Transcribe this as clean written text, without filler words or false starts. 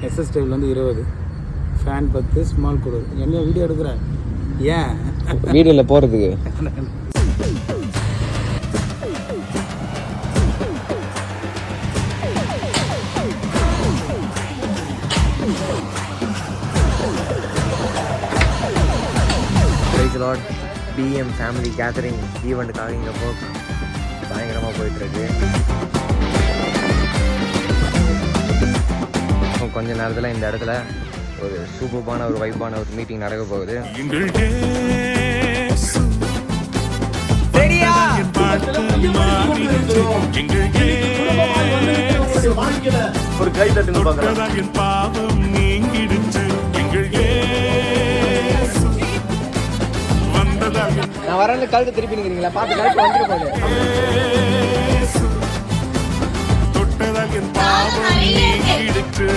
SS table வந்து 20, fan 10, small கூட. என்ன வீடியோ எடுக்கிறேன் ஏன் வீடியோவில் போகிறதுக்கு? பிஎம் ஃபேமிலி கேதரிங் ஈவெண்ட்டுக்காக இங்கே பயங்கரமாக போயிட்டுருக்கு. கொஞ்ச நேரத்தில் இந்த இடத்துல ஒரு சூப்பரான ஒரு வைப்பான ஒரு மீட்டிங் நடக்க போகுது. ஒரு கை தட்டு பாவம் நீங்கிடுச்சு. நான் வரேன்னு கழுத்து திருப்பி நிற்கிறீங்களா? பார்த்து கழுத்து வந்துட்டு போகுது. தொட்டதால் என் பாவம் நீங்கிடுச்சு.